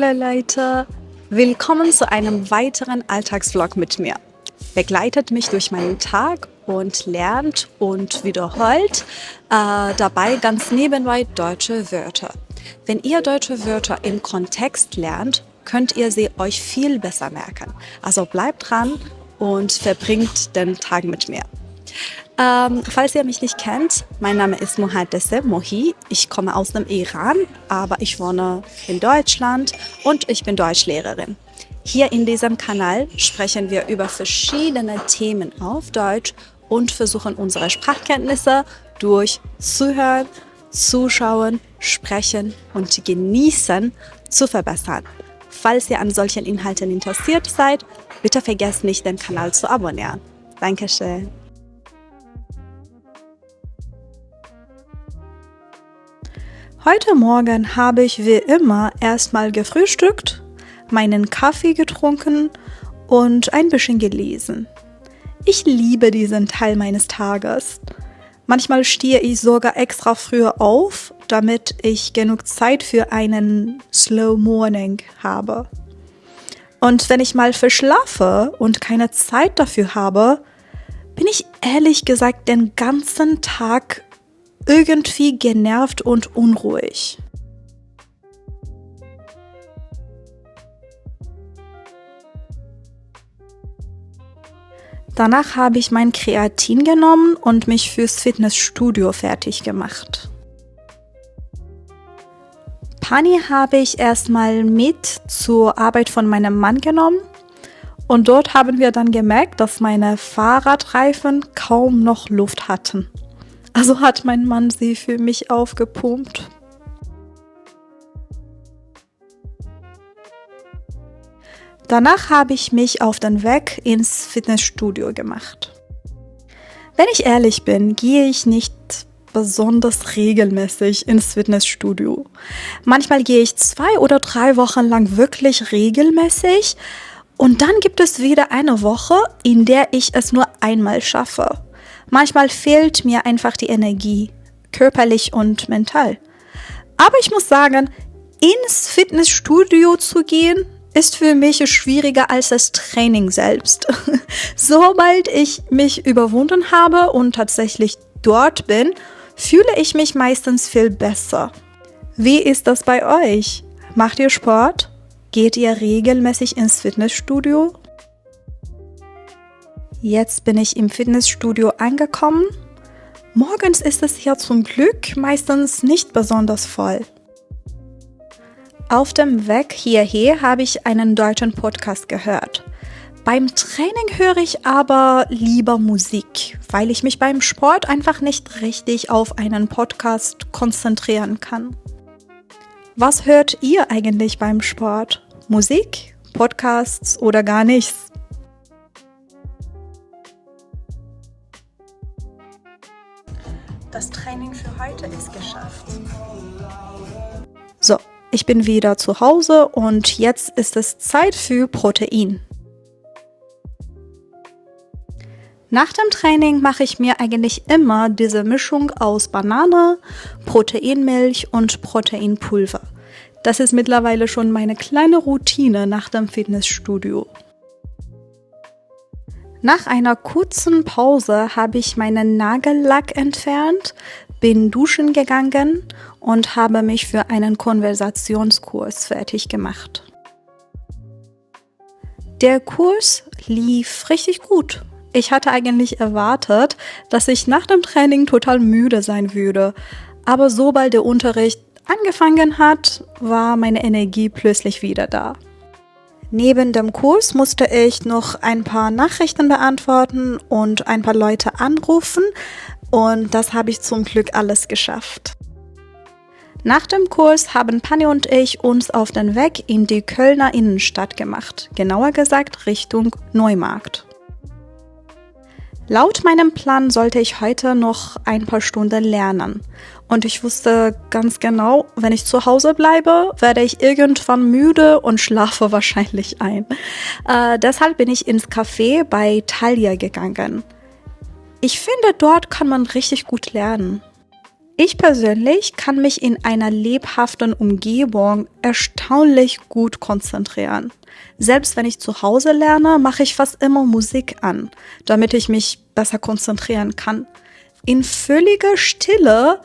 Hallo Leute, willkommen zu einem weiteren Alltagsvlog mit mir. Begleitet mich durch meinen Tag und lernt und wiederholt dabei ganz nebenbei deutsche Wörter. Wenn ihr deutsche Wörter im Kontext lernt, könnt ihr sie euch viel besser merken. Also bleibt dran und verbringt den Tag mit mir. Falls ihr mich nicht kennt, mein Name ist Muhaddese Mohi. Ich komme aus dem Iran, aber ich wohne in Deutschland und ich bin Deutschlehrerin. Hier in diesem Kanal sprechen wir über verschiedene Themen auf Deutsch und versuchen unsere Sprachkenntnisse durch Zuhören, Zuschauen, Sprechen und Genießen zu verbessern. Falls ihr an solchen Inhalten interessiert seid, bitte vergesst nicht, den Kanal zu abonnieren. Dankeschön. Heute Morgen habe ich wie immer erstmal gefrühstückt, meinen Kaffee getrunken und ein bisschen gelesen. Ich liebe diesen Teil meines Tages. Manchmal stehe ich sogar extra früher auf, damit ich genug Zeit für einen Slow Morning habe. Und wenn ich mal verschlafe und keine Zeit dafür habe, bin ich ehrlich gesagt den ganzen Tag irgendwie genervt und unruhig. Danach habe ich mein Kreatin genommen und mich fürs Fitnessstudio fertig gemacht. Pani habe ich erstmal mit zur Arbeit von meinem Mann genommen und dort haben wir dann gemerkt, dass meine Fahrradreifen kaum noch Luft hatten. Also hat mein Mann sie für mich aufgepumpt. Danach habe ich mich auf den Weg ins Fitnessstudio gemacht. Wenn ich ehrlich bin, gehe ich nicht besonders regelmäßig ins Fitnessstudio. Manchmal gehe ich 2 oder 3 Wochen lang wirklich regelmäßig und dann gibt es wieder eine Woche, in der ich es nur einmal schaffe. Manchmal fehlt mir einfach die Energie, körperlich und mental. Aber ich muss sagen, ins Fitnessstudio zu gehen, ist für mich schwieriger als das Training selbst. Sobald ich mich überwunden habe und tatsächlich dort bin, fühle ich mich meistens viel besser. Wie ist das bei euch? Macht ihr Sport? Geht ihr regelmäßig ins Fitnessstudio? Jetzt bin ich im Fitnessstudio angekommen. Morgens ist es hier zum Glück meistens nicht besonders voll. Auf dem Weg hierher habe ich einen deutschen Podcast gehört. Beim Training höre ich aber lieber Musik, weil ich mich beim Sport einfach nicht richtig auf einen Podcast konzentrieren kann. Was hört ihr eigentlich beim Sport? Musik, Podcasts oder gar nichts? Das Training für heute ist geschafft. So, ich bin wieder zu Hause und jetzt ist es Zeit für Protein. Nach dem Training mache ich mir eigentlich immer diese Mischung aus Banane, Proteinmilch und Proteinpulver. Das ist mittlerweile schon meine kleine Routine nach dem Fitnessstudio. Nach einer kurzen Pause habe ich meinen Nagellack entfernt, bin duschen gegangen und habe mich für einen Konversationskurs fertig gemacht. Der Kurs lief richtig gut. Ich hatte eigentlich erwartet, dass ich nach dem Training total müde sein würde, aber sobald der Unterricht angefangen hat, war meine Energie plötzlich wieder da. Neben dem Kurs musste ich noch ein paar Nachrichten beantworten und ein paar Leute anrufen und das habe ich zum Glück alles geschafft. Nach dem Kurs haben Pani und ich uns auf den Weg in die Kölner Innenstadt gemacht, genauer gesagt Richtung Neumarkt. Laut meinem Plan sollte ich heute noch ein paar Stunden lernen. Und ich wusste ganz genau, wenn ich zu Hause bleibe, werde ich irgendwann müde und schlafe wahrscheinlich ein. Deshalb bin ich ins Café bei Thalia gegangen. Ich finde, dort kann man richtig gut lernen. Ich persönlich kann mich in einer lebhaften Umgebung erstaunlich gut konzentrieren. Selbst wenn ich zu Hause lerne, mache ich fast immer Musik an, damit ich mich besser konzentrieren kann. In völliger Stille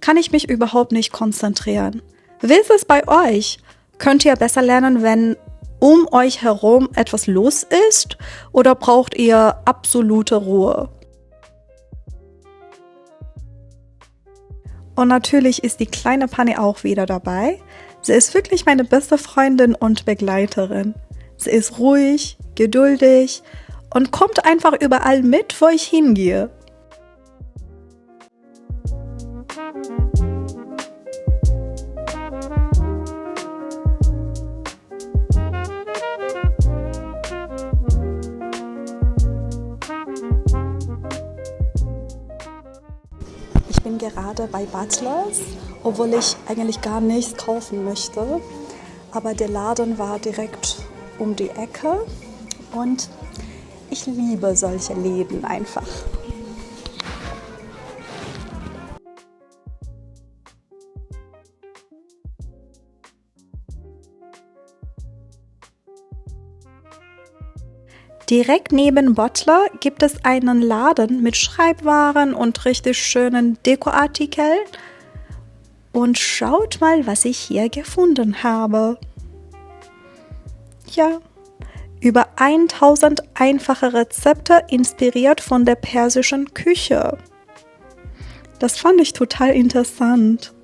kann ich mich überhaupt nicht konzentrieren. Wie ist es bei euch? Könnt ihr besser lernen, wenn um euch herum etwas los ist, oder braucht ihr absolute Ruhe? Und natürlich ist die kleine Panni auch wieder dabei. Sie ist wirklich meine beste Freundin und Begleiterin. Sie ist ruhig, geduldig und kommt einfach überall mit, wo ich hingehe. Ich bin gerade bei Butlers, obwohl ich eigentlich gar nichts kaufen möchte. Aber der Laden war direkt um die Ecke und ich liebe solche Läden einfach. Direkt neben Butler gibt es einen Laden mit Schreibwaren und richtig schönen Dekoartikeln. Und schaut mal, was ich hier gefunden habe. Ja, über 1000 einfache Rezepte inspiriert von der persischen Küche. Das fand ich total interessant.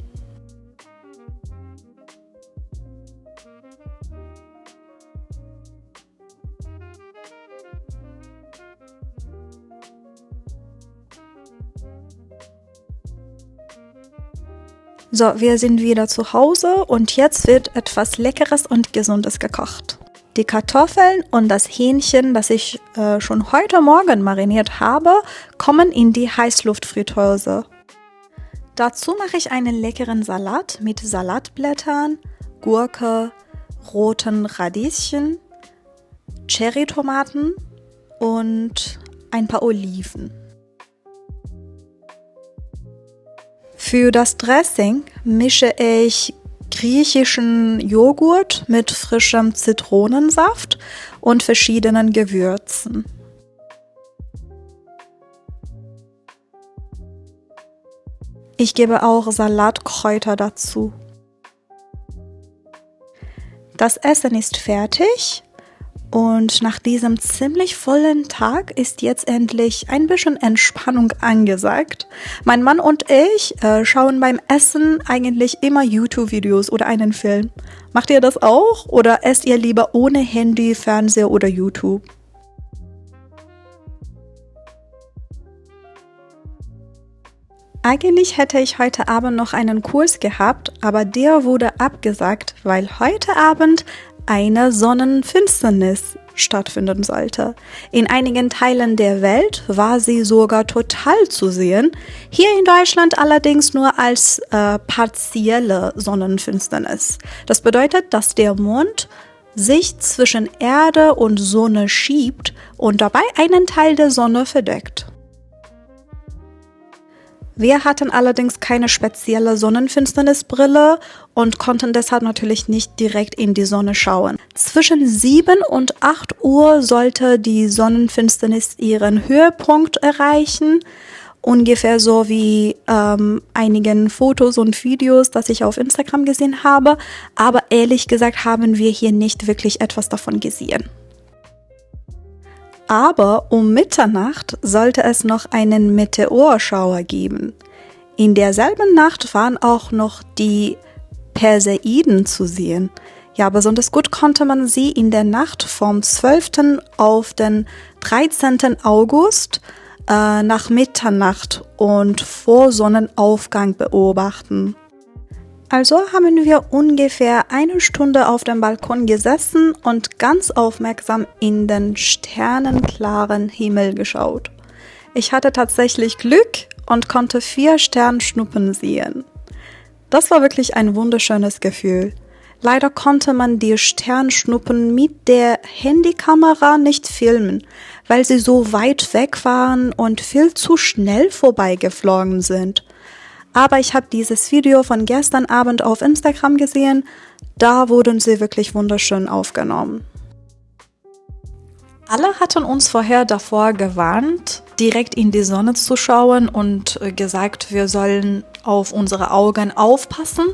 So, wir sind wieder zu Hause und jetzt wird etwas Leckeres und Gesundes gekocht. Die Kartoffeln und das Hähnchen, das ich schon heute Morgen mariniert habe, kommen in die Heißluftfritteuse. Dazu mache ich einen leckeren Salat mit Salatblättern, Gurke, roten Radieschen, Cherrytomaten und ein paar Oliven. Für das Dressing mische ich griechischen Joghurt mit frischem Zitronensaft und verschiedenen Gewürzen. Ich gebe auch Salatkräuter dazu. Das Essen ist fertig. Und nach diesem ziemlich vollen Tag ist jetzt endlich ein bisschen Entspannung angesagt. Mein Mann und ich schauen beim Essen eigentlich immer YouTube-Videos oder einen Film. Macht ihr das auch oder esst ihr lieber ohne Handy, Fernseher oder YouTube? Eigentlich hätte ich heute Abend noch einen Kurs gehabt, aber der wurde abgesagt, weil heute Abend eine Sonnenfinsternis stattfinden sollte. In einigen Teilen der Welt war sie sogar total zu sehen, hier in Deutschland allerdings nur als partielle Sonnenfinsternis. Das bedeutet, dass der Mond sich zwischen Erde und Sonne schiebt und dabei einen Teil der Sonne verdeckt. Wir hatten allerdings keine spezielle Sonnenfinsternisbrille und konnten deshalb natürlich nicht direkt in die Sonne schauen. Zwischen 7 und 8 Uhr sollte die Sonnenfinsternis ihren Höhepunkt erreichen. Ungefähr so wie einigen Fotos und Videos, das ich auf Instagram gesehen habe. Aber ehrlich gesagt haben wir hier nicht wirklich etwas davon gesehen. Aber um Mitternacht sollte es noch einen Meteorschauer geben. In derselben Nacht waren auch noch die Perseiden zu sehen. Ja, besonders gut konnte man sie in der Nacht vom 12. auf den 13. August nach Mitternacht und vor Sonnenaufgang beobachten. Also haben wir ungefähr eine Stunde auf dem Balkon gesessen und ganz aufmerksam in den sternenklaren Himmel geschaut. Ich hatte tatsächlich Glück und konnte 4 Sternschnuppen sehen. Das war wirklich ein wunderschönes Gefühl. Leider konnte man die Sternschnuppen mit der Handykamera nicht filmen, weil sie so weit weg waren und viel zu schnell vorbeigeflogen sind. Aber ich habe dieses Video von gestern Abend auf Instagram gesehen. Da wurden sie wirklich wunderschön aufgenommen. Alle hatten uns vorher davor gewarnt, direkt in die Sonne zu schauen und gesagt, wir sollen auf unsere Augen aufpassen.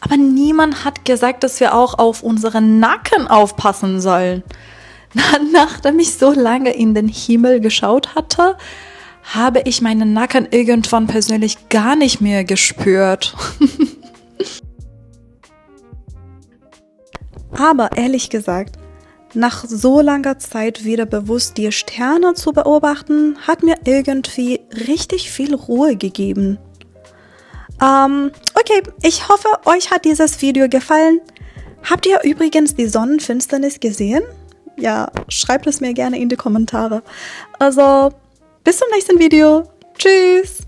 Aber niemand hat gesagt, dass wir auch auf unseren Nacken aufpassen sollen. Nachdem ich so lange in den Himmel geschaut hatte, habe ich meinen Nacken irgendwann persönlich gar nicht mehr gespürt. Aber ehrlich gesagt, nach so langer Zeit wieder bewusst die Sterne zu beobachten, hat mir irgendwie richtig viel Ruhe gegeben. Okay, ich hoffe, euch hat dieses Video gefallen. Habt ihr übrigens die Sonnenfinsternis gesehen? Ja, schreibt es mir gerne in die Kommentare. Also, bis zum nächsten Video. Tschüss!